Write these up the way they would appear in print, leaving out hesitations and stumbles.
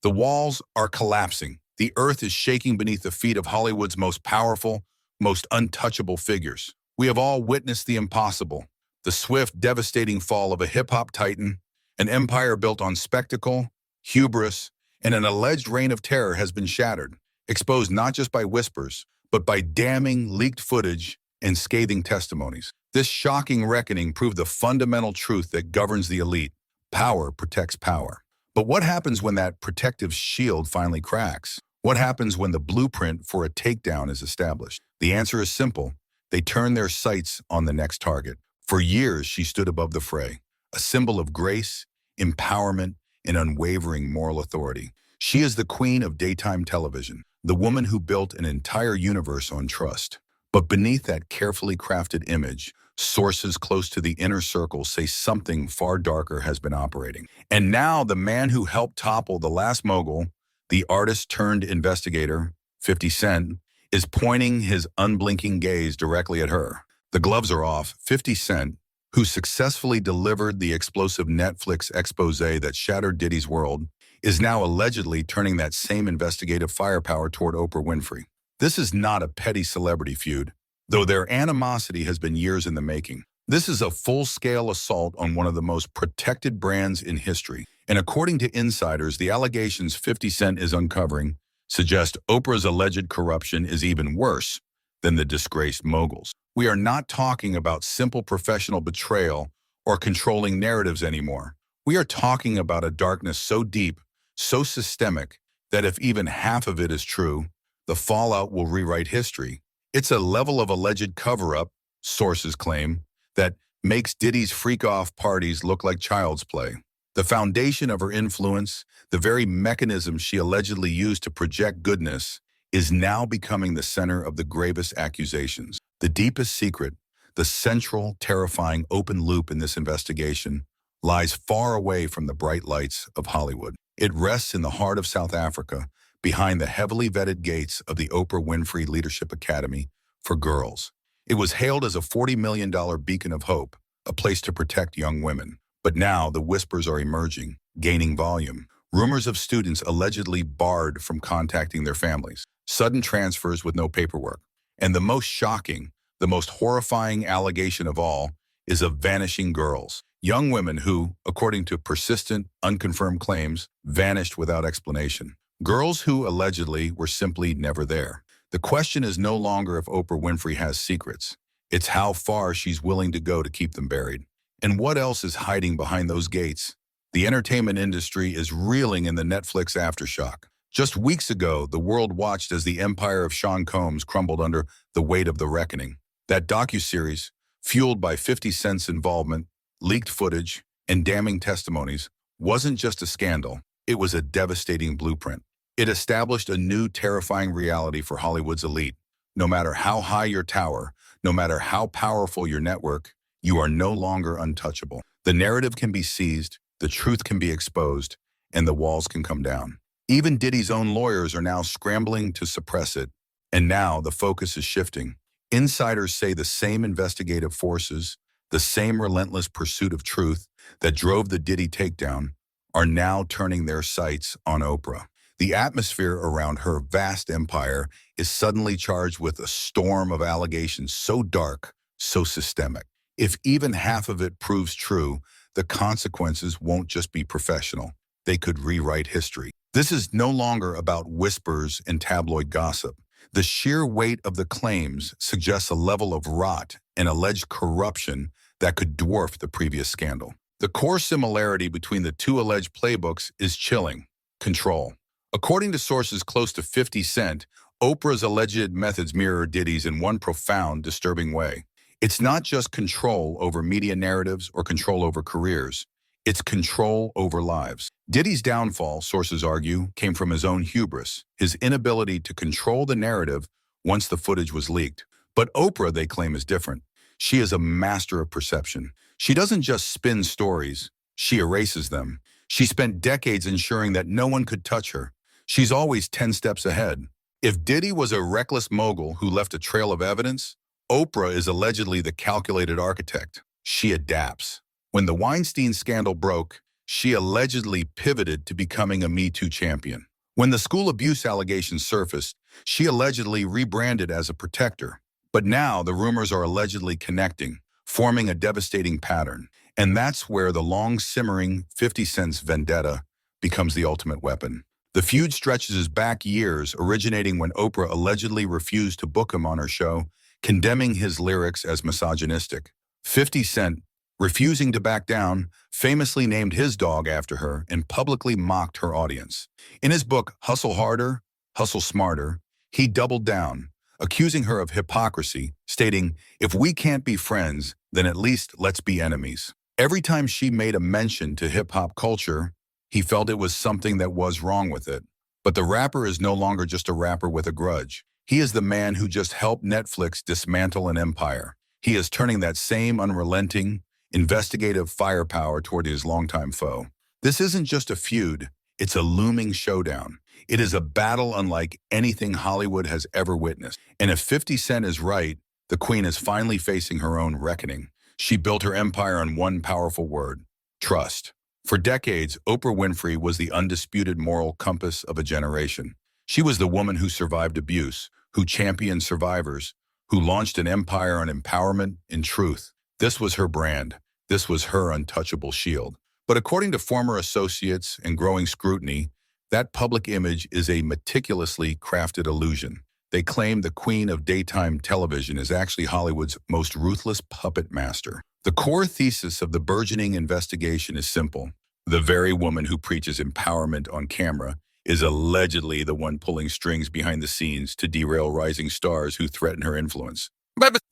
The walls are collapsing. The earth is shaking beneath the feet of Hollywood's most powerful, most untouchable figures. We have all witnessed the impossible, the swift, devastating fall of a hip-hop titan, an empire built on spectacle, hubris, and an alleged reign of terror has been shattered, exposed not just by whispers, but by damning, leaked footage and scathing testimonies. This shocking reckoning proved the fundamental truth that governs the elite. Power protects power. But what happens when that protective shield finally cracks? What happens when the blueprint for a takedown is established? The answer is simple. They turn their sights on the next target. For years, she stood above the fray, a symbol of grace, empowerment, and unwavering moral authority. She is the queen of daytime television, the woman who built an entire universe on trust. But beneath that carefully crafted image, sources close to the inner circle say something far darker has been operating. And now the man who helped topple the last mogul, the artist turned investigator, 50 Cent, is pointing his unblinking gaze directly at her. The gloves are off. 50 Cent, who successfully delivered the explosive Netflix expose that shattered Diddy's world, is now allegedly turning that same investigative firepower toward Oprah Winfrey. This is not a petty celebrity feud, though their animosity has been years in the making. This is a full-scale assault on one of the most protected brands in history. And according to insiders, the allegations 50 Cent is uncovering suggest Oprah's alleged corruption is even worse than the disgraced moguls. We are not talking about simple professional betrayal or controlling narratives anymore. We are talking about a darkness so deep, so systemic, that if even half of it is true, the fallout will rewrite history. It's a level of alleged cover-up, sources claim, that makes Diddy's freak-off parties look like child's play. The foundation of her influence, the very mechanism she allegedly used to project goodness, is now becoming the center of the gravest accusations. The deepest secret, the central, terrifying open loop in this investigation, lies far away from the bright lights of Hollywood. It rests in the heart of South Africa, behind the heavily vetted gates of the Oprah Winfrey Leadership Academy for Girls. It was hailed as a $40 million beacon of hope, a place to protect young women. But now the whispers are emerging, gaining volume. Rumors of students allegedly barred from contacting their families, sudden transfers with no paperwork. And the most shocking, the most horrifying allegation of all is of vanishing girls. Young women who, according to persistent, unconfirmed claims, vanished without explanation. Girls who allegedly were simply never there. The question is no longer if Oprah Winfrey has secrets. It's how far she's willing to go to keep them buried. And what else is hiding behind those gates? The entertainment industry is reeling in the Netflix aftershock. Just weeks ago, the world watched as the empire of Sean Combs crumbled under the weight of the reckoning. That docuseries, fueled by 50 Cent's involvement, leaked footage, and damning testimonies, wasn't just a scandal. It was a devastating blueprint. It established a new, terrifying reality for Hollywood's elite. No matter how high your tower, no matter how powerful your network, you are no longer untouchable. The narrative can be seized, the truth can be exposed, and the walls can come down. Even Diddy's own lawyers are now scrambling to suppress it. And now the focus is shifting. Insiders say the same investigative forces, the same relentless pursuit of truth that drove the Diddy takedown, are now turning their sights on Oprah. The atmosphere around her vast empire is suddenly charged with a storm of allegations so dark, so systemic. If even half of it proves true, the consequences won't just be professional. They could rewrite history. This is no longer about whispers and tabloid gossip. The sheer weight of the claims suggests a level of rot and alleged corruption that could dwarf the previous scandal. The core similarity between the two alleged playbooks is chilling: control. According to sources close to 50 Cent, Oprah's alleged methods mirror Diddy's in one profound, disturbing way. It's not just control over media narratives or control over careers. It's control over lives. Diddy's downfall, sources argue, came from his own hubris, his inability to control the narrative once the footage was leaked. But Oprah, they claim, is different. She is a master of perception. She doesn't just spin stories, she erases them. She spent decades ensuring that no one could touch her. She's always 10 steps ahead. If Diddy was a reckless mogul who left a trail of evidence, Oprah is allegedly the calculated architect. She adapts. When the Weinstein scandal broke, she allegedly pivoted to becoming a Me Too champion. When the school abuse allegations surfaced, she allegedly rebranded as a protector. But now the rumors are allegedly connecting, forming a devastating pattern. And that's where the long-simmering 50 Cent's vendetta becomes the ultimate weapon. The feud stretches back years, originating when Oprah allegedly refused to book him on her show, condemning his lyrics as misogynistic. 50 Cent, refusing to back down, famously named his dog after her and publicly mocked her audience. In his book, Hustle Harder, Hustle Smarter, he doubled down, accusing her of hypocrisy, stating, "If we can't be friends, then at least let's be enemies." Every time she made a mention to hip-hop culture, he felt it was something that was wrong with it. But the rapper is no longer just a rapper with a grudge. He is the man who just helped Netflix dismantle an empire. He is turning that same unrelenting, investigative firepower toward his longtime foe. This isn't just a feud, it's a looming showdown. It is a battle unlike anything Hollywood has ever witnessed. And if 50 Cent is right, the Queen is finally facing her own reckoning. She built her empire on one powerful word: trust. For decades, Oprah Winfrey was the undisputed moral compass of a generation. She was the woman who survived abuse, who championed survivors, who launched an empire on empowerment and truth. This was her brand. This was her untouchable shield. But according to former associates and growing scrutiny, that public image is a meticulously crafted illusion. They claim the queen of daytime television is actually Hollywood's most ruthless puppet master. The core thesis of the burgeoning investigation is simple. The very woman who preaches empowerment on camera is allegedly the one pulling strings behind the scenes to derail rising stars who threaten her influence.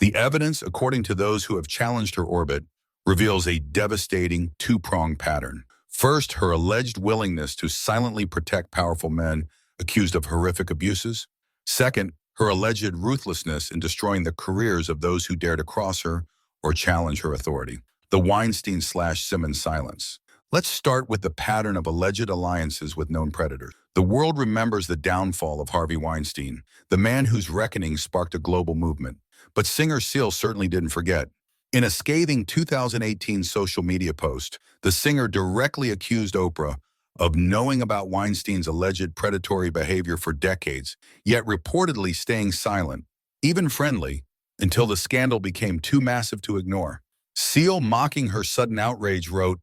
The evidence, according to those who have challenged her orbit, reveals a devastating two-pronged pattern. First, her alleged willingness to silently protect powerful men accused of horrific abuses. Second, her alleged ruthlessness in destroying the careers of those who dare to cross her or challenge her authority. The Weinstein/Simmons silence. Let's start with the pattern of alleged alliances with known predators. The world remembers the downfall of Harvey Weinstein, the man whose reckoning sparked a global movement. But singer Seal certainly didn't forget. In a scathing 2018 social media post, the singer directly accused Oprah of knowing about Weinstein's alleged predatory behavior for decades, yet reportedly staying silent, even friendly, until the scandal became too massive to ignore. Seal, mocking her sudden outrage, wrote,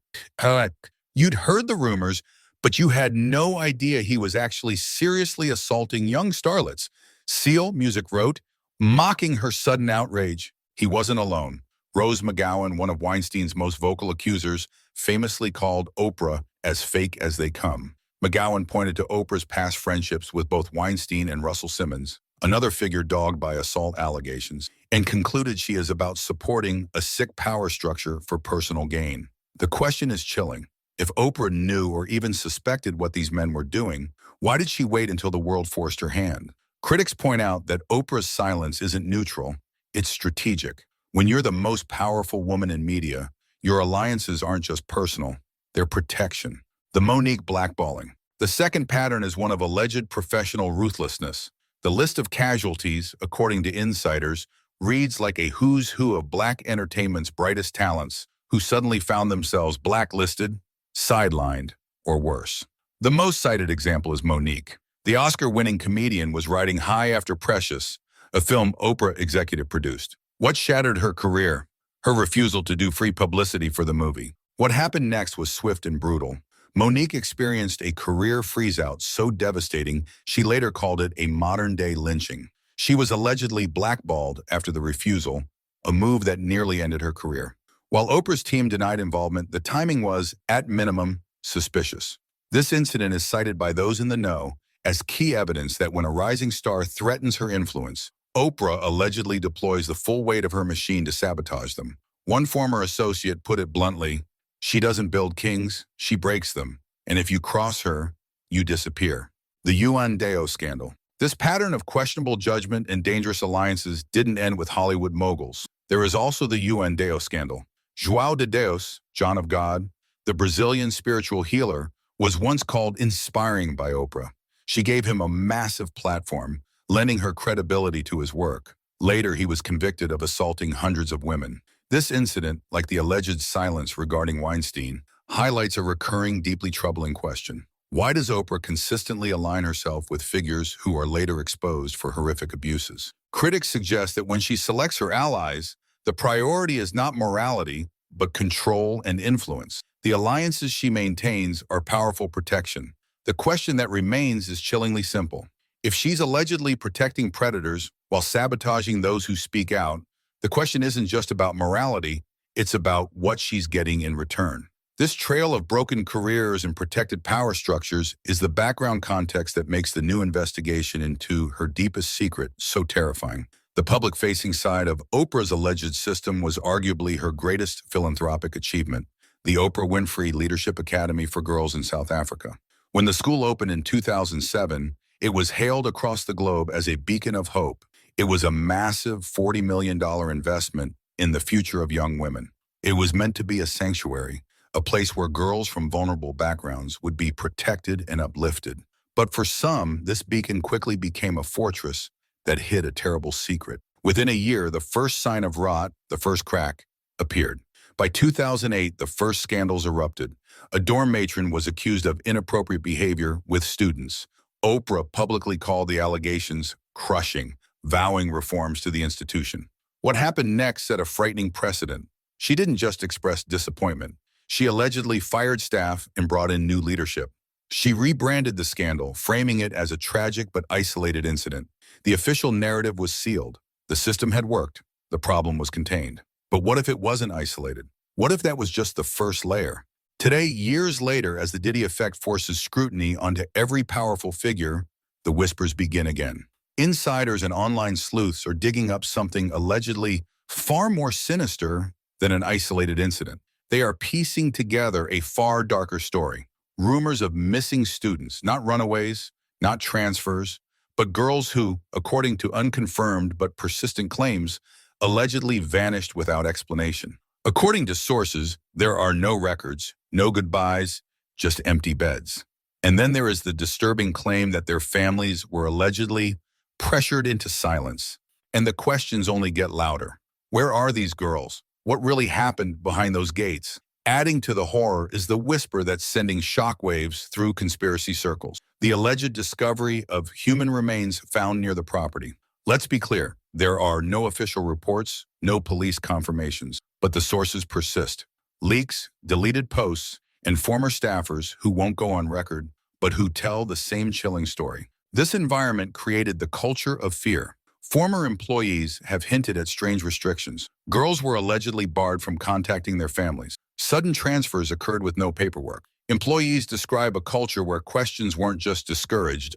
"You'd heard the rumors, but you had no idea he was actually seriously assaulting young starlets." Seal, Music, wrote, mocking her sudden outrage. He wasn't alone. Rose McGowan, one of Weinstein's most vocal accusers, famously called Oprah as fake as they come. McGowan pointed to Oprah's past friendships with both Weinstein and Russell Simmons, another figure dogged by assault allegations, and concluded she is about supporting a sick power structure for personal gain. The question is chilling. If Oprah knew or even suspected what these men were doing, why did she wait until the world forced her hand? Critics point out that Oprah's silence isn't neutral, it's strategic. When you're the most powerful woman in media, your alliances aren't just personal, they're protection. The Monique blackballing. The second pattern is one of alleged professional ruthlessness. The list of casualties, according to insiders, reads like a who's who of black entertainment's brightest talents who suddenly found themselves blacklisted, sidelined, or worse. The most cited example is Monique. The Oscar-winning comedian was riding high after Precious, a film Oprah executive produced. What shattered her career? Her refusal to do free publicity for the movie. What happened next was swift and brutal. Monique experienced a career freeze-out so devastating, she later called it a modern-day lynching. She was allegedly blackballed after the refusal, a move that nearly ended her career. While Oprah's team denied involvement, the timing was, at minimum, suspicious. This incident is cited by those in the know as key evidence that when a rising star threatens her influence, Oprah allegedly deploys the full weight of her machine to sabotage them. One former associate put it bluntly, "She doesn't build kings, she breaks them. And if you cross her, you disappear." The Yuan Deo scandal. This pattern of questionable judgment and dangerous alliances didn't end with Hollywood moguls. There is also the Yuan Deo scandal. João de Deus, John of God, the Brazilian spiritual healer, was once called inspiring by Oprah. She gave him a massive platform, lending her credibility to his work. Later, he was convicted of assaulting hundreds of women. This incident, like the alleged silence regarding Weinstein, highlights a recurring, deeply troubling question. Why does Oprah consistently align herself with figures who are later exposed for horrific abuses? Critics suggest that when she selects her allies, the priority is not morality, but control and influence. The alliances she maintains are powerful protection. The question that remains is chillingly simple. If she's allegedly protecting predators while sabotaging those who speak out, the question isn't just about morality, it's about what she's getting in return. This trail of broken careers and protected power structures is the background context that makes the new investigation into her deepest secret so terrifying. The public-facing side of Oprah's alleged system was arguably her greatest philanthropic achievement, the Oprah Winfrey Leadership Academy for Girls in South Africa. When the school opened in 2007, it was hailed across the globe as a beacon of hope. It was a massive $40 million investment in the future of young women. It was meant to be a sanctuary, a place where girls from vulnerable backgrounds would be protected and uplifted. But for some, this beacon quickly became a fortress that hid a terrible secret. Within a year, the first sign of rot, the first crack, appeared. By 2008, the first scandals erupted. A dorm matron was accused of inappropriate behavior with students. Oprah publicly called the allegations crushing, vowing reforms to the institution. What happened next set a frightening precedent. She didn't just express disappointment. She allegedly fired staff and brought in new leadership. She rebranded the scandal, framing it as a tragic but isolated incident. The official narrative was sealed. The system had worked. The problem was contained. But what if it wasn't isolated? What if that was just the first layer? Today, years later, as the Diddy effect forces scrutiny onto every powerful figure, the whispers begin again. Insiders and online sleuths are digging up something allegedly far more sinister than an isolated incident. They are piecing together a far darker story. Rumors of missing students, not runaways, not transfers, but girls who, according to unconfirmed but persistent claims, allegedly vanished without explanation. According to sources, there are no records, no goodbyes, just empty beds. And then there is the disturbing claim that their families were allegedly pressured into silence. And the questions only get louder. Where are these girls? What really happened behind those gates? Adding to the horror is the whisper that's sending shockwaves through conspiracy circles. The alleged discovery of human remains found near the property. Let's be clear, there are no official reports, no police confirmations, but the sources persist. Leaks, deleted posts, and former staffers who won't go on record, but who tell the same chilling story. This environment created the culture of fear. Former employees have hinted at strange restrictions. Girls were allegedly barred from contacting their families. Sudden transfers occurred with no paperwork. Employees describe a culture where questions weren't just discouraged.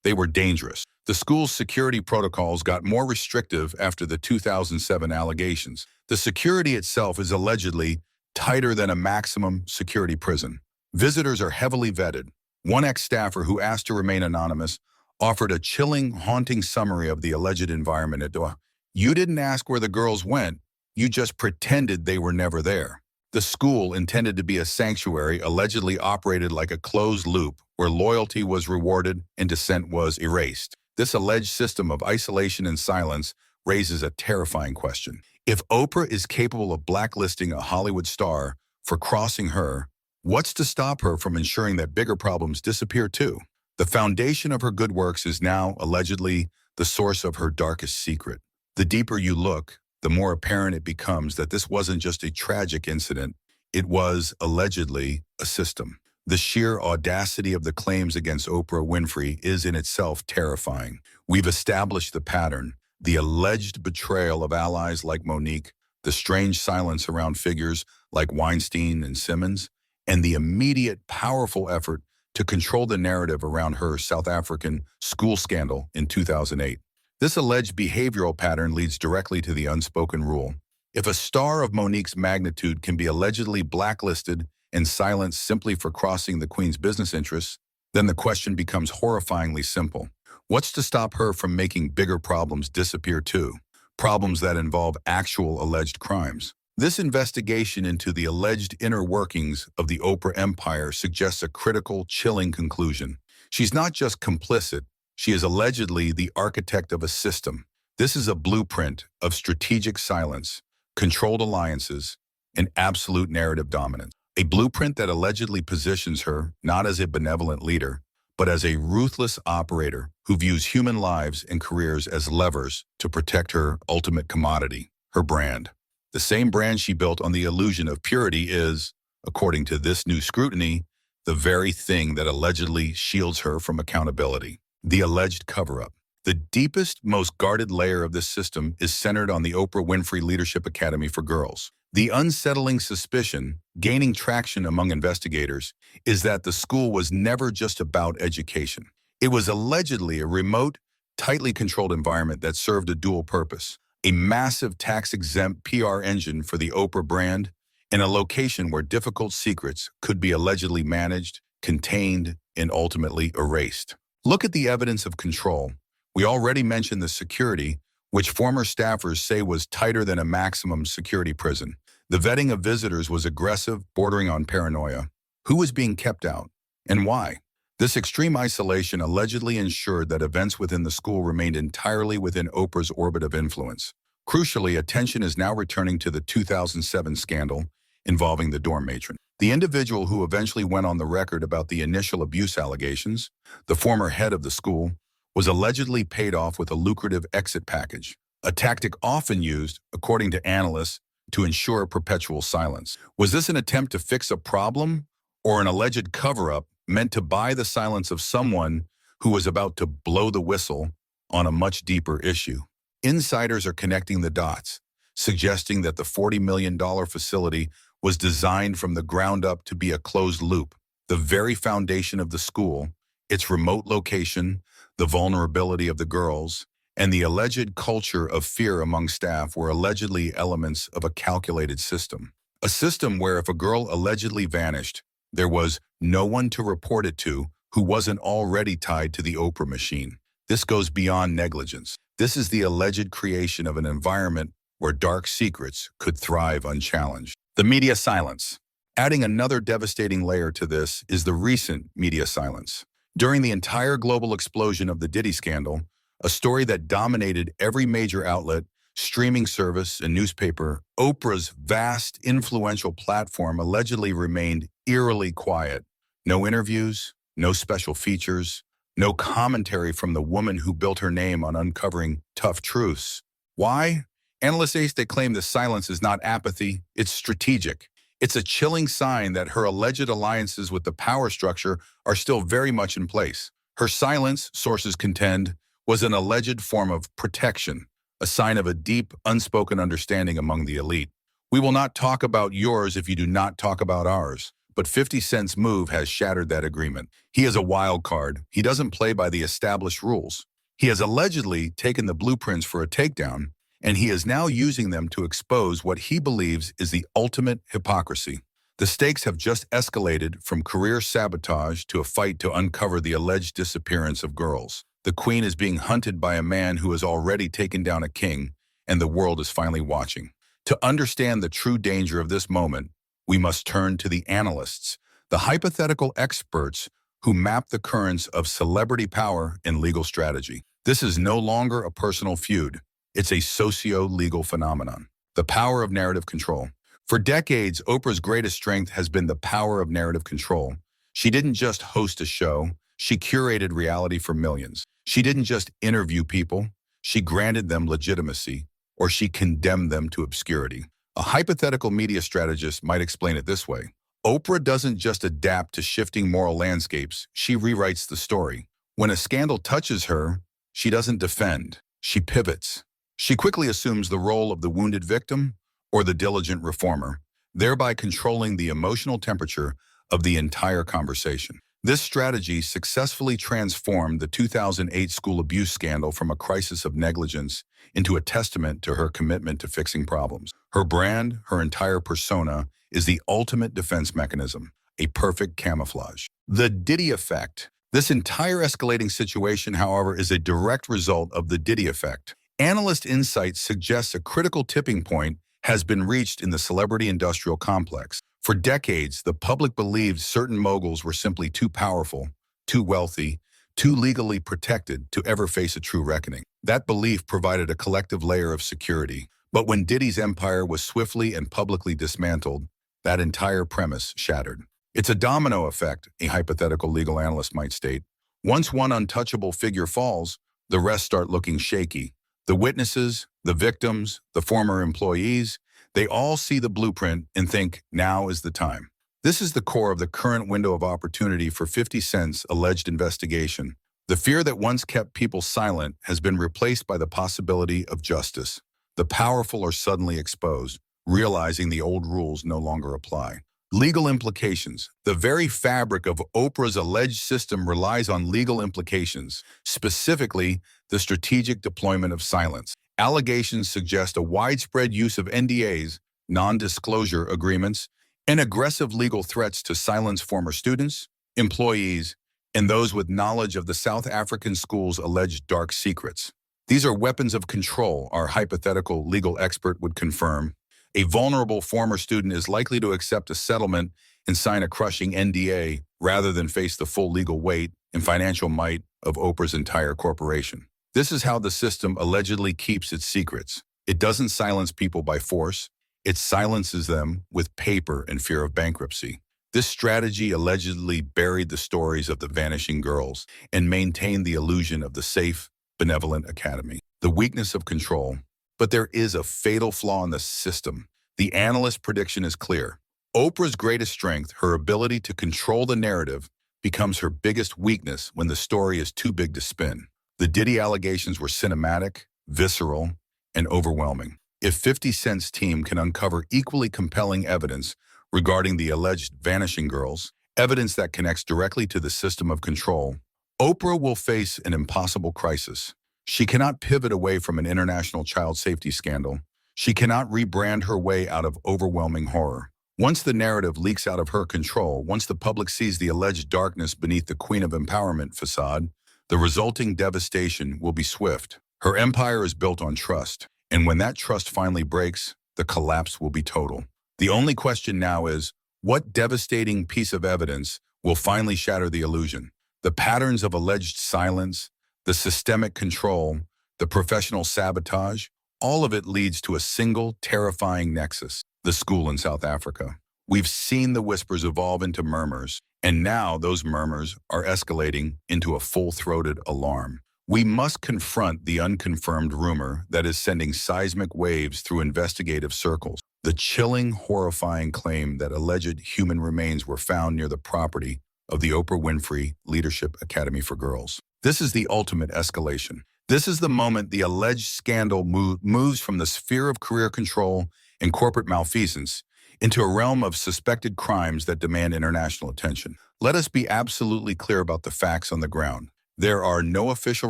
They were dangerous. The school's security protocols got more restrictive after the 2007 allegations. The security itself is allegedly tighter than a maximum security prison. Visitors are heavily vetted. One ex-staffer who asked to remain anonymous offered a chilling, haunting summary of the alleged environment at Doha. You didn't ask where the girls went, you just pretended they were never there. The school, intended to be a sanctuary, allegedly operated like a closed loop where loyalty was rewarded and dissent was erased. This alleged system of isolation and silence raises a terrifying question. If Oprah is capable of blacklisting a Hollywood star for crossing her, what's to stop her from ensuring that bigger problems disappear too? The foundation of her good works is now, allegedly, the source of her darkest secret. The deeper you look, the more apparent it becomes that this wasn't just a tragic incident, it was, allegedly, a system. The sheer audacity of the claims against Oprah Winfrey is in itself terrifying. We've established the pattern, the alleged betrayal of allies like Monique, the strange silence around figures like Weinstein and Simmons, and the immediate, powerful effort to control the narrative around her South African school scandal in 2008. This alleged behavioral pattern leads directly to the unspoken rule. If a star of Monique's magnitude can be allegedly blacklisted and silenced simply for crossing the Queen's business interests, then the question becomes horrifyingly simple. What's to stop her from making bigger problems disappear too? Problems that involve actual alleged crimes. This investigation into the alleged inner workings of the Oprah empire suggests a critical, chilling conclusion. She's not just complicit, she is allegedly the architect of a system. This is a blueprint of strategic silence, controlled alliances, and absolute narrative dominance. A blueprint that allegedly positions her not as a benevolent leader, but as a ruthless operator who views human lives and careers as levers to protect her ultimate commodity, her brand. The same brand she built on the illusion of purity is, according to this new scrutiny, the very thing that allegedly shields her from accountability. The alleged cover-up. The deepest, most guarded layer of this system is centered on the Oprah Winfrey Leadership Academy for Girls. The unsettling suspicion, gaining traction among investigators, is that the school was never just about education. It was allegedly a remote, tightly controlled environment that served a dual purpose: a massive tax-exempt PR engine for the Oprah brand, and a location where difficult secrets could be allegedly managed, contained, and ultimately erased. Look at the evidence of control. We already mentioned the security, which former staffers say was tighter than a maximum security prison. The vetting of visitors was aggressive, bordering on paranoia. Who was being kept out, and why? This extreme isolation allegedly ensured that events within the school remained entirely within Oprah's orbit of influence. Crucially, attention is now returning to the 2007 scandal involving the dorm matron. The individual who eventually went on the record about the initial abuse allegations, the former head of the school, was allegedly paid off with a lucrative exit package, a tactic often used, according to analysts, to ensure perpetual silence. Was this an attempt to fix a problem, or an alleged cover-up meant to buy the silence of someone who was about to blow the whistle on a much deeper issue? Insiders are connecting the dots, suggesting that the $40 million facility was designed from the ground up to be a closed loop. The very foundation of the school, its remote location, the vulnerability of the girls, and the alleged culture of fear among staff were allegedly elements of a calculated system. A system where if a girl allegedly vanished, there was no one to report it to who wasn't already tied to the Oprah machine. This goes beyond negligence. This is the alleged creation of an environment where dark secrets could thrive unchallenged. The media silence. Adding another devastating layer to this is the recent media silence. During the entire global explosion of the Diddy scandal, a story that dominated every major outlet, streaming service, and newspaper, Oprah's vast, influential platform allegedly remained eerily quiet. No interviews, no special features, no commentary from the woman who built her name on uncovering tough truths. Why? Analysts say they claim the silence is not apathy, it's strategic. It's a chilling sign that her alleged alliances with the power structure are still very much in place. Her silence, sources contend, was an alleged form of protection, a sign of a deep, unspoken understanding among the elite. We will not talk about yours if you do not talk about ours. But 50 Cent's move has shattered that agreement. He is a wild card. He doesn't play by the established rules. He has allegedly taken the blueprints for a takedown, and he is now using them to expose what he believes is the ultimate hypocrisy. The stakes have just escalated from career sabotage to a fight to uncover the alleged disappearance of girls. The queen is being hunted by a man who has already taken down a king, and the world is finally watching. To understand the true danger of this moment, we must turn to the analysts, the hypothetical experts who map the currents of celebrity power and legal strategy. This is no longer a personal feud. It's a socio-legal phenomenon. The power of narrative control. For decades, Oprah's greatest strength has been the power of narrative control. She didn't just host a show, she curated reality for millions. She didn't just interview people, she granted them legitimacy, or she condemned them to obscurity. A hypothetical media strategist might explain it this way. Oprah doesn't just adapt to shifting moral landscapes, she rewrites the story. When a scandal touches her, she doesn't defend, she pivots. She quickly assumes the role of the wounded victim or the diligent reformer, thereby controlling the emotional temperature of the entire conversation. This strategy successfully transformed the 2008 school abuse scandal from a crisis of negligence into a testament to her commitment to fixing problems. Her brand, her entire persona, is the ultimate defense mechanism, a perfect camouflage. The Diddy effect. This entire escalating situation, however, is a direct result of the Diddy effect. Analyst insights suggest a critical tipping point has been reached in the celebrity industrial complex. For decades, the public believed certain moguls were simply too powerful, too wealthy, too legally protected to ever face a true reckoning. That belief provided a collective layer of security. But when Diddy's empire was swiftly and publicly dismantled, that entire premise shattered. It's a domino effect, a hypothetical legal analyst might state. Once one untouchable figure falls, the rest start looking shaky. The witnesses, the victims, the former employees, they all see the blueprint and think, now is the time. This is the core of the current window of opportunity for 50 Cent's alleged investigation. The fear that once kept people silent has been replaced by the possibility of justice. The powerful are suddenly exposed, realizing the old rules no longer apply. Legal implications. The very fabric of Oprah's alleged system relies on legal implications, specifically the strategic deployment of silence. Allegations suggest a widespread use of NDAs, non-disclosure agreements, and aggressive legal threats to silence former students, employees, and those with knowledge of the South African school's alleged dark secrets. These are weapons of control, our hypothetical legal expert would confirm. A vulnerable former student is likely to accept a settlement and sign a crushing NDA rather than face the full legal weight and financial might of Oprah's entire corporation. This is how the system allegedly keeps its secrets. It doesn't silence people by force. It silences them with paper and fear of bankruptcy. This strategy allegedly buried the stories of the vanishing girls and maintained the illusion of the safe, benevolent academy. The weakness of control. But there is a fatal flaw in the system. The analyst's prediction is clear. Oprah's greatest strength, her ability to control the narrative, becomes her biggest weakness when the story is too big to spin. The Diddy allegations were cinematic, visceral, and overwhelming. If 50 Cent's team can uncover equally compelling evidence regarding the alleged vanishing girls, evidence that connects directly to the system of control, Oprah will face an impossible crisis. She cannot pivot away from an international child safety scandal. She cannot rebrand her way out of overwhelming horror. Once the narrative leaks out of her control, once the public sees the alleged darkness beneath the Queen of Empowerment facade, the resulting devastation will be swift. Her empire is built on trust, and when that trust finally breaks, the collapse will be total. The only question now is, what devastating piece of evidence will finally shatter the illusion? The patterns of alleged silence, the systemic control, the professional sabotage, all of it leads to a single terrifying nexus, the school in South Africa. We've seen the whispers evolve into murmurs, and now those murmurs are escalating into a full-throated alarm. We must confront the unconfirmed rumor that is sending seismic waves through investigative circles. The chilling, horrifying claim that alleged human remains were found near the property of the Oprah Winfrey Leadership Academy for Girls. This is the ultimate escalation. This is the moment the alleged scandal moves from the sphere of career control and corporate malfeasance into a realm of suspected crimes that demand international attention. Let us be absolutely clear about the facts on the ground. There are no official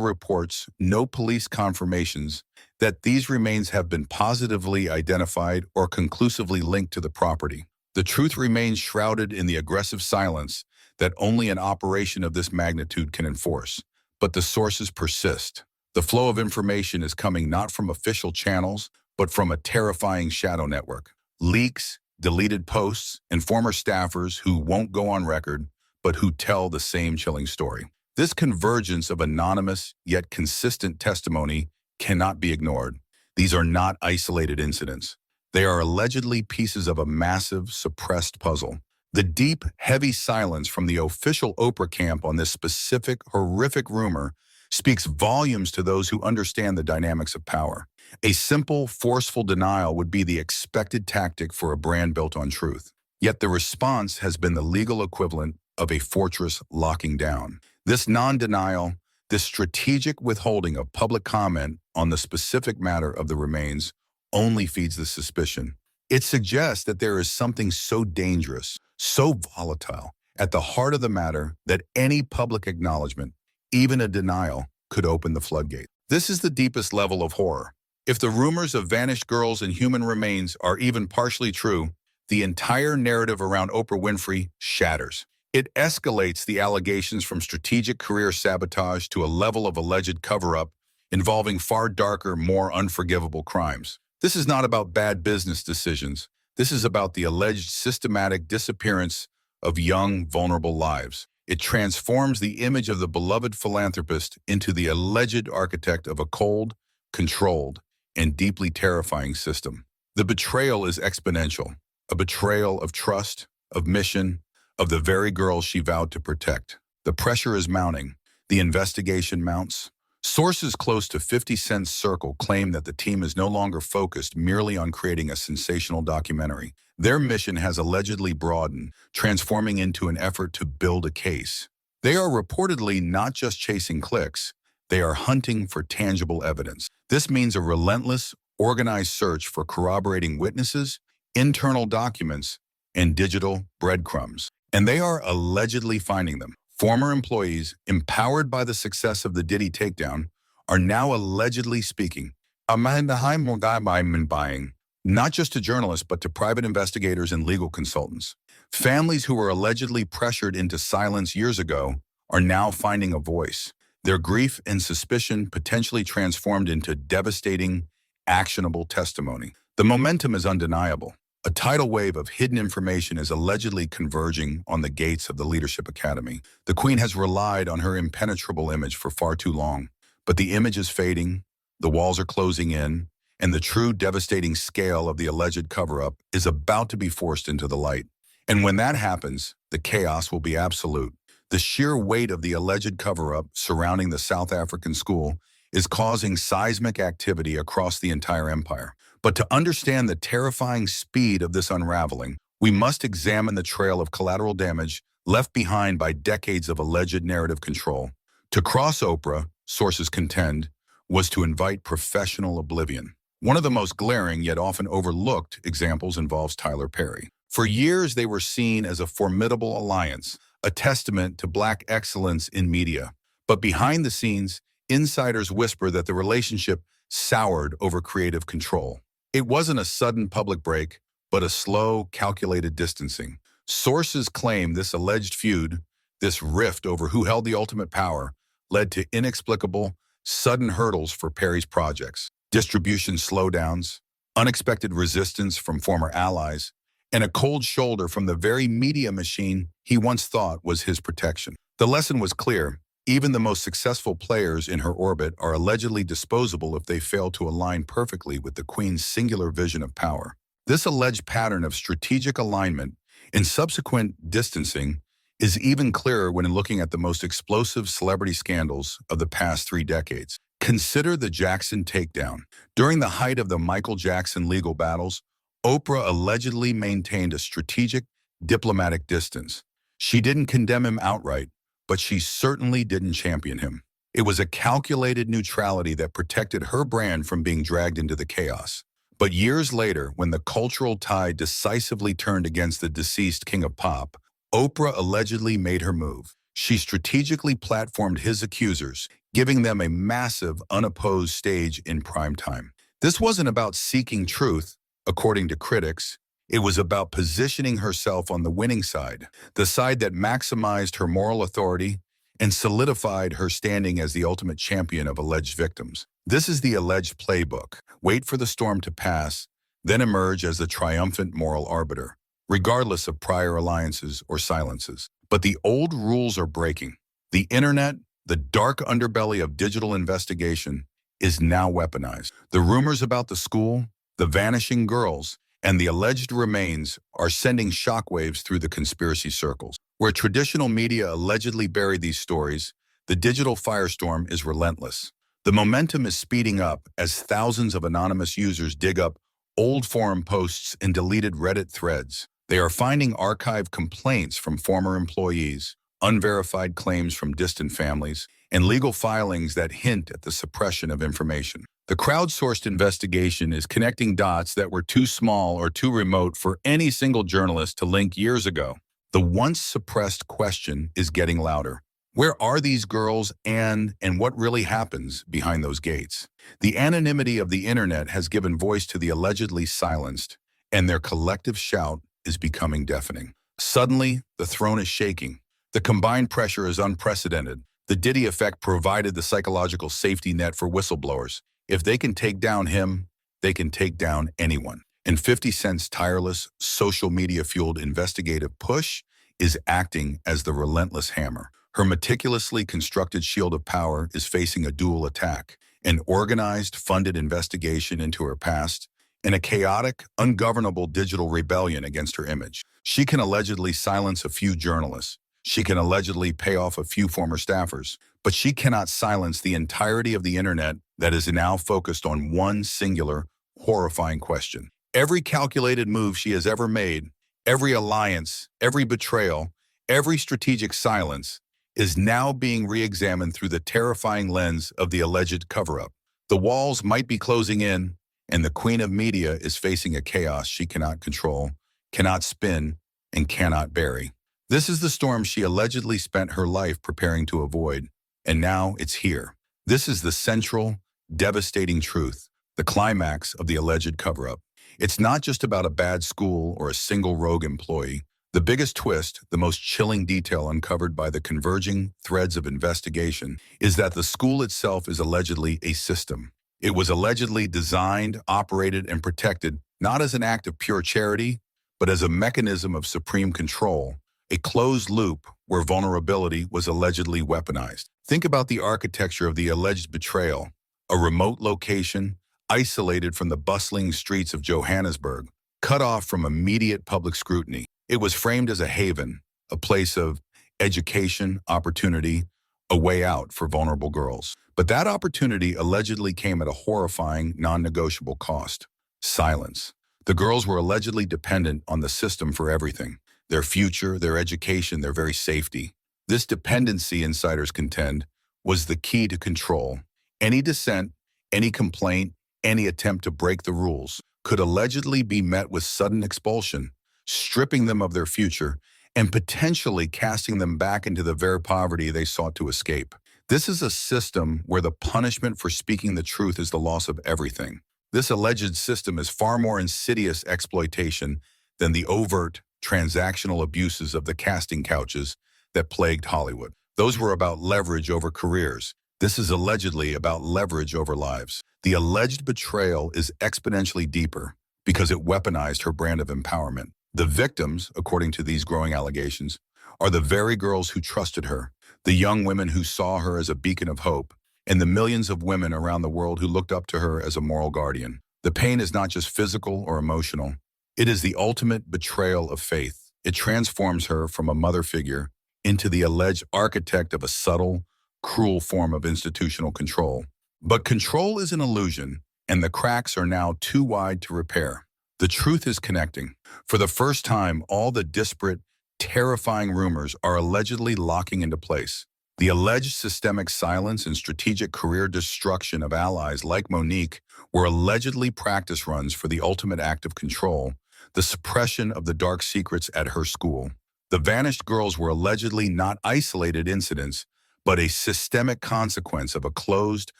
reports, no police confirmations that these remains have been positively identified or conclusively linked to the property. The truth remains shrouded in the aggressive silence that only an operation of this magnitude can enforce. But the sources persist. The flow of information is coming not from official channels, but from a terrifying shadow network. Leaks, deleted posts, and former staffers who won't go on record, but who tell the same chilling story. This convergence of anonymous yet consistent testimony cannot be ignored. These are not isolated incidents. They are allegedly pieces of a massive, suppressed puzzle. The deep, heavy silence from the official Oprah camp on this specific, horrific rumor speaks volumes to those who understand the dynamics of power. A simple, forceful denial would be the expected tactic for a brand built on truth. Yet the response has been the legal equivalent of a fortress locking down. This non-denial, this strategic withholding of public comment on the specific matter of the remains only feeds the suspicion. It suggests that there is something so dangerous, so volatile, at the heart of the matter that any public acknowledgement, even a denial, could open the floodgate. This is the deepest level of horror. If the rumors of vanished girls and human remains are even partially true, the entire narrative around Oprah Winfrey shatters. It escalates the allegations from strategic career sabotage to a level of alleged cover-up involving far darker, more unforgivable crimes. This is not about bad business decisions. This is about the alleged systematic disappearance of young, vulnerable lives. It transforms the image of the beloved philanthropist into the alleged architect of a cold, controlled, and deeply terrifying system. The betrayal is exponential, a betrayal of trust, of mission, of the very girls she vowed to protect. The pressure is mounting. The investigation mounts. Sources close to 50 Cent's circle claim that the team is no longer focused merely on creating a sensational documentary. Their mission has allegedly broadened, transforming into an effort to build a case. They are reportedly not just chasing clicks, they are hunting for tangible evidence. This means a relentless, organized search for corroborating witnesses, internal documents, and digital breadcrumbs. And they are allegedly finding them. Former employees, empowered by the success of the Diddy takedown, are now allegedly speaking. Buying, not just to journalists, but to private investigators and legal consultants. Families who were allegedly pressured into silence years ago are now finding a voice. Their grief and suspicion potentially transformed into devastating, actionable testimony. The momentum is undeniable. A tidal wave of hidden information is allegedly converging on the gates of the Leadership Academy. The Queen has relied on her impenetrable image for far too long, but the image is fading, the walls are closing in, and the true devastating scale of the alleged cover-up is about to be forced into the light. And when that happens, the chaos will be absolute. The sheer weight of the alleged cover-up surrounding the South African school is causing seismic activity across the entire empire. But to understand the terrifying speed of this unraveling, we must examine the trail of collateral damage left behind by decades of alleged narrative control. To cross Oprah, sources contend, was to invite professional oblivion. One of the most glaring yet often overlooked examples involves Tyler Perry. For years, they were seen as a formidable alliance, a testament to Black excellence in media. But behind the scenes, insiders whisper that the relationship soured over creative control. It wasn't a sudden public break, but a slow, calculated distancing. Sources claim this alleged feud, this rift over who held the ultimate power, led to inexplicable, sudden hurdles for Perry's projects, distribution slowdowns, unexpected resistance from former allies, and a cold shoulder from the very media machine he once thought was his protection. The lesson was clear. Even the most successful players in her orbit are allegedly disposable if they fail to align perfectly with the Queen's singular vision of power. This alleged pattern of strategic alignment and subsequent distancing is even clearer when looking at the most explosive celebrity scandals of the past 3 decades. Consider the Jackson takedown. During the height of the Michael Jackson legal battles, Oprah allegedly maintained a strategic, diplomatic distance. She didn't condemn him outright, but she certainly didn't champion him. It was a calculated neutrality that protected her brand from being dragged into the chaos. But years later, when the cultural tide decisively turned against the deceased king of pop, Oprah allegedly made her move. She strategically platformed his accusers, giving them a massive, unopposed stage in prime time. This wasn't about seeking truth, according to critics. It was about positioning herself on the winning side, the side that maximized her moral authority and solidified her standing as the ultimate champion of alleged victims. This is the alleged playbook. Wait for the storm to pass, then emerge as the triumphant moral arbiter, regardless of prior alliances or silences. But the old rules are breaking. The internet, the dark underbelly of digital investigation, is now weaponized. The rumors about the school, the vanishing girls, and the alleged remains are sending shockwaves through the conspiracy circles. Where traditional media allegedly buried these stories, the digital firestorm is relentless. The momentum is speeding up as thousands of anonymous users dig up old forum posts and deleted Reddit threads. They are finding archived complaints from former employees, unverified claims from distant families, and legal filings that hint at the suppression of information. The crowdsourced investigation is connecting dots that were too small or too remote for any single journalist to link years ago. The once suppressed question is getting louder. Where are these girls and what really happens behind those gates? The anonymity of the internet has given voice to the allegedly silenced, and their collective shout is becoming deafening. Suddenly, the throne is shaking. The combined pressure is unprecedented. The Diddy effect provided the psychological safety net for whistleblowers. If they can take down him, they can take down anyone. And 50 Cent's tireless, social media-fueled investigative push is acting as the relentless hammer. Her meticulously constructed shield of power is facing a dual attack. an organized, funded investigation into her past, and a chaotic, ungovernable digital rebellion against her image. She can allegedly silence a few journalists. She can allegedly pay off a few former staffers, but she cannot silence the entirety of the internet that is now focused on one singular, horrifying question. Every calculated move she has ever made, every alliance, every betrayal, every strategic silence is now being re-examined through the terrifying lens of the alleged cover-up. The walls might be closing in, and the queen of media is facing a chaos she cannot control, cannot spin, and cannot bury. This is the storm she allegedly spent her life preparing to avoid, and now it's here. This is the central, devastating truth, the climax of the alleged cover-up. It's not just about a bad school or a single rogue employee. The biggest twist, the most chilling detail uncovered by the converging threads of investigation, is that the school itself is allegedly a system. It was allegedly designed, operated, and protected not as an act of pure charity, but as a mechanism of supreme control, a closed loop where vulnerability was allegedly weaponized. Think about the architecture of the alleged betrayal, a remote location, isolated from the bustling streets of Johannesburg, cut off from immediate public scrutiny. It was framed as a haven, a place of education, opportunity, a way out for vulnerable girls. But that opportunity allegedly came at a horrifying, non-negotiable cost: silence. The girls were allegedly dependent on the system for everything: their future, their education, their very safety. This dependency, insiders contend, was the key to control. Any dissent, any complaint, any attempt to break the rules could allegedly be met with sudden expulsion, stripping them of their future and potentially casting them back into the very poverty they sought to escape. This is a system where the punishment for speaking the truth is the loss of everything. This alleged system is far more insidious exploitation than the overt, transactional abuses of the casting couches that plagued Hollywood. Those were about leverage over careers. This is allegedly about leverage over lives. The alleged betrayal is exponentially deeper because it weaponized her brand of empowerment. The victims, according to these growing allegations, are the very girls who trusted her, the young women who saw her as a beacon of hope, and the millions of women around the world who looked up to her as a moral guardian. The pain is not just physical or emotional. It is the ultimate betrayal of faith. It transforms her from a mother figure into the alleged architect of a subtle, cruel form of institutional control. But control is an illusion, and the cracks are now too wide to repair. The truth is connecting. For the first time, all the disparate, terrifying rumors are allegedly locking into place. The alleged systemic silence and strategic career destruction of allies like Monique were allegedly practice runs for the ultimate act of control, the suppression of the dark secrets at her school. The vanished girls were allegedly not isolated incidents, but a systemic consequence of a closed,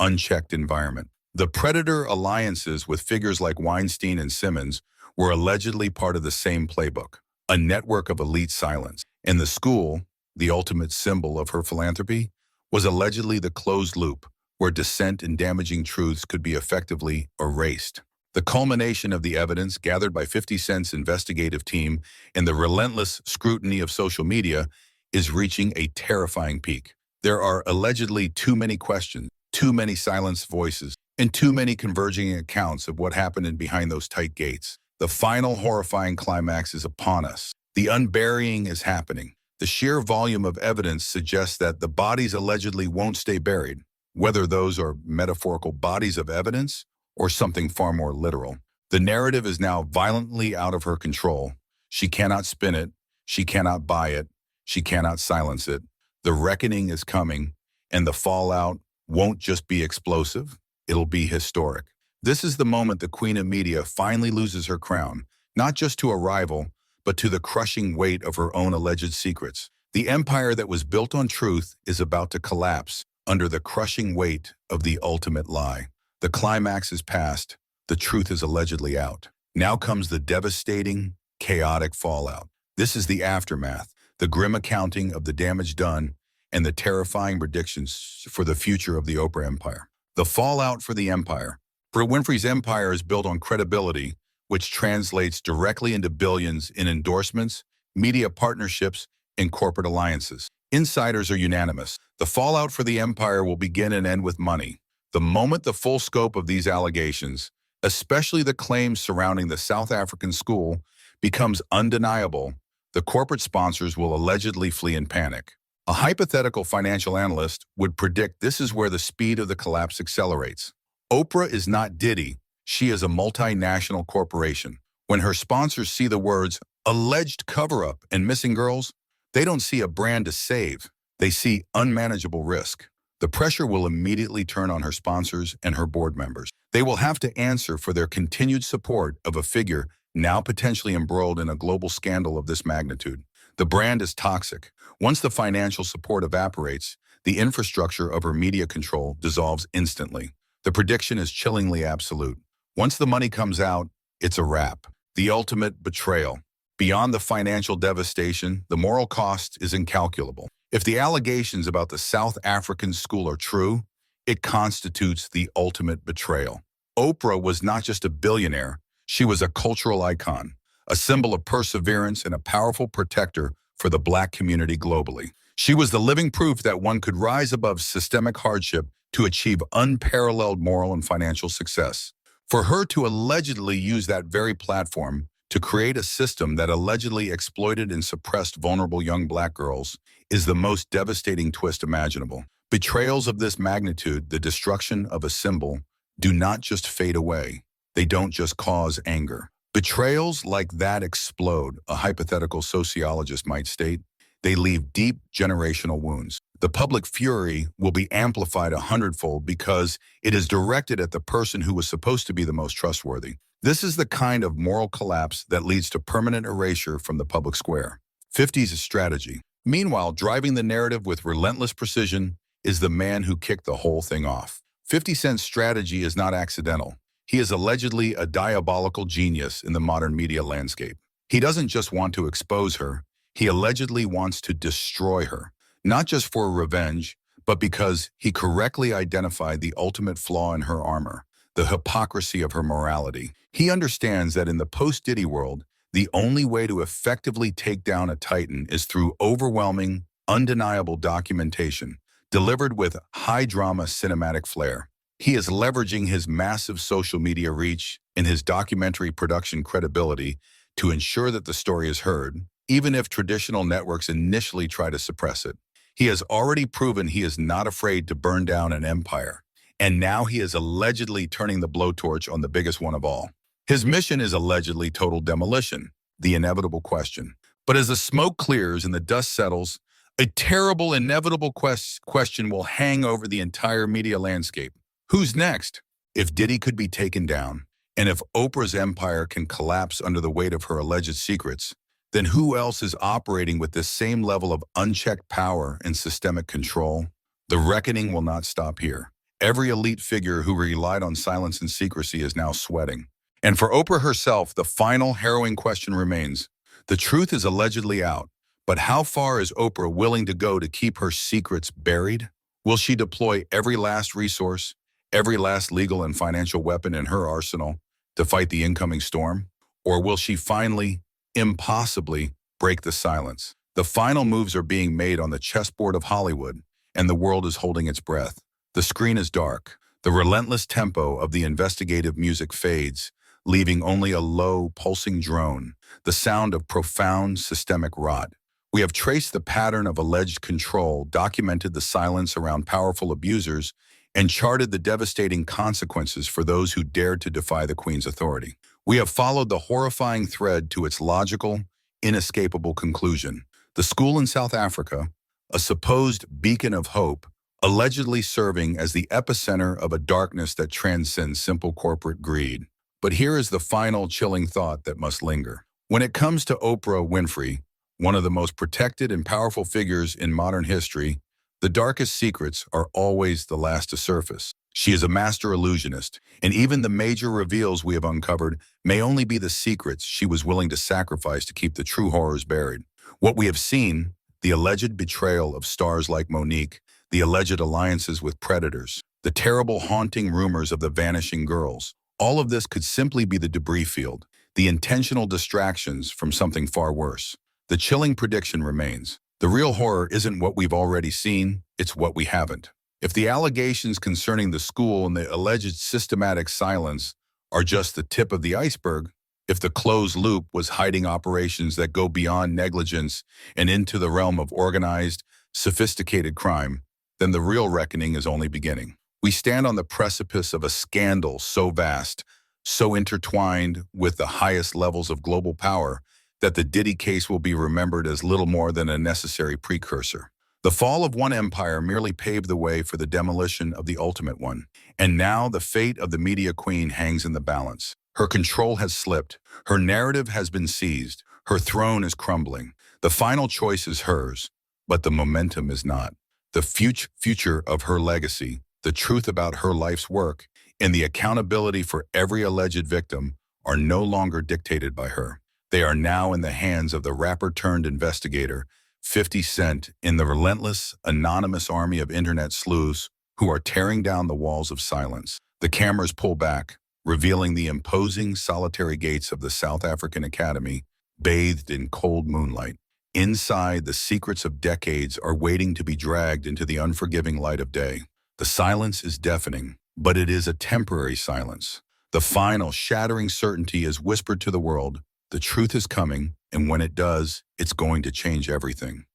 unchecked environment. The predator alliances with figures like Weinstein and Simmons were allegedly part of the same playbook, a network of elite silence. And the school, the ultimate symbol of her philanthropy, was allegedly the closed loop where dissent and damaging truths could be effectively erased. The culmination of the evidence gathered by 50 Cent's investigative team and the relentless scrutiny of social media is reaching a terrifying peak. There are allegedly too many questions, too many silenced voices, and too many converging accounts of what happened in behind those tight gates. The final horrifying climax is upon us. The unburying is happening. The sheer volume of evidence suggests that the bodies allegedly won't stay buried, whether those are metaphorical bodies of evidence or something far more literal. The narrative is now violently out of her control. She cannot spin it. She cannot buy it. She cannot silence it. The reckoning is coming, and the fallout won't just be explosive. It'll be historic. This is the moment the queen of media finally loses her crown, not just to a rival, but to the crushing weight of her own alleged secrets. The empire that was built on truth is about to collapse under the crushing weight of the ultimate lie. The climax is past. The truth is allegedly out. Now comes the devastating, chaotic fallout. This is the aftermath, the grim accounting of the damage done, and the terrifying predictions for the future of the Oprah empire. The fallout for the empire. Oprah Winfrey's empire is built on credibility, which translates directly into billions in endorsements, media partnerships, and corporate alliances. Insiders are unanimous. The fallout for the empire will begin and end with money. The moment the full scope of these allegations, especially the claims surrounding the South African school, becomes undeniable, the corporate sponsors will allegedly flee in panic. A hypothetical financial analyst would predict this is where the speed of the collapse accelerates. Oprah is not Diddy. She is a multinational corporation. When her sponsors see the words alleged cover-up and missing girls, they don't see a brand to save. They see unmanageable risk. The pressure will immediately turn on her sponsors and her board members. They will have to answer for their continued support of a figure now potentially embroiled in a global scandal of this magnitude. The brand is toxic. Once the financial support evaporates, the infrastructure of her media control dissolves instantly. The prediction is chillingly absolute. Once the money comes out, it's a wrap. The ultimate betrayal. Beyond the financial devastation, the moral cost is incalculable. If the allegations about the South African school are true, it constitutes the ultimate betrayal. Oprah was not just a billionaire, she was a cultural icon, a symbol of perseverance and a powerful protector for the Black community globally. She was the living proof that one could rise above systemic hardship to achieve unparalleled moral and financial success. For her to allegedly use that very platform to create a system that allegedly exploited and suppressed vulnerable young Black girls is the most devastating twist imaginable. Betrayals of this magnitude, the destruction of a symbol, do not just fade away. They don't just cause anger. Betrayals like that explode, a hypothetical sociologist might state. They leave deep generational wounds. The public fury will be amplified 100-fold because it is directed at the person who was supposed to be the most trustworthy. This is the kind of moral collapse that leads to permanent erasure from the public square. 50's strategy. Meanwhile, driving the narrative with relentless precision is the man who kicked the whole thing off. 50 Cent's strategy is not accidental. He is allegedly a diabolical genius in the modern media landscape. He doesn't just want to expose her, he allegedly wants to destroy her, not just for revenge, but because he correctly identified the ultimate flaw in her armor, the hypocrisy of her morality. He understands that in the post-Diddy world, the only way to effectively take down a titan is through overwhelming, undeniable documentation, delivered with high-drama cinematic flair. He is leveraging his massive social media reach and his documentary production credibility to ensure that the story is heard, even if traditional networks initially try to suppress it. He has already proven he is not afraid to burn down an empire, and now he is allegedly turning the blowtorch on the biggest one of all. His mission is allegedly total demolition, the inevitable question. But as the smoke clears and the dust settles, a terrible, inevitable question will hang over the entire media landscape. Who's next? If Diddy could be taken down, and if Oprah's empire can collapse under the weight of her alleged secrets, then who else is operating with this same level of unchecked power and systemic control? The reckoning will not stop here. Every elite figure who relied on silence and secrecy is now sweating. And for Oprah herself, the final harrowing question remains. The truth is allegedly out, but how far is Oprah willing to go to keep her secrets buried? Will she deploy every last resource, every last legal and financial weapon in her arsenal to fight the incoming storm? Or will she finally, impossibly, break the silence? The final moves are being made on the chessboard of Hollywood, and the world is holding its breath. The screen is dark. The relentless tempo of the investigative music fades, leaving only a low, pulsing drone, the sound of profound systemic rot. We have traced the pattern of alleged control, documented the silence around powerful abusers, and charted the devastating consequences for those who dared to defy the Queen's authority. We have followed the horrifying thread to its logical, inescapable conclusion. The school in South Africa, a supposed beacon of hope, allegedly serving as the epicenter of a darkness that transcends simple corporate greed. But here is the final chilling thought that must linger. When it comes to Oprah Winfrey, one of the most protected and powerful figures in modern history, the darkest secrets are always the last to surface. She is a master illusionist, and even the major reveals we have uncovered may only be the secrets she was willing to sacrifice to keep the true horrors buried. What we have seen, the alleged betrayal of stars like Monique, the alleged alliances with predators, the terrible haunting rumors of the vanishing girls, all of this could simply be the debris field, the intentional distractions from something far worse. The chilling prediction remains. The real horror isn't what we've already seen, it's what we haven't. If the allegations concerning the school and the alleged systematic silence are just the tip of the iceberg, if the closed loop was hiding operations that go beyond negligence and into the realm of organized, sophisticated crime, then the real reckoning is only beginning. We stand on the precipice of a scandal so vast, so intertwined with the highest levels of global power, that the Diddy case will be remembered as little more than a necessary precursor. The fall of one empire merely paved the way for the demolition of the ultimate one. And now the fate of the media queen hangs in the balance. Her control has slipped. Her narrative has been seized. Her throne is crumbling. The final choice is hers, but the momentum is not. The future of her legacy, the truth about her life's work, and the accountability for every alleged victim are no longer dictated by her. They are now in the hands of the rapper-turned-investigator, 50 Cent, in the relentless, anonymous army of internet sleuths who are tearing down the walls of silence. The cameras pull back, revealing the imposing, solitary gates of the South African Academy, bathed in cold moonlight. Inside, the secrets of decades are waiting to be dragged into the unforgiving light of day. The silence is deafening, but it is a temporary silence. The final, shattering certainty is whispered to the world. The truth is coming, and when it does, it's going to change everything.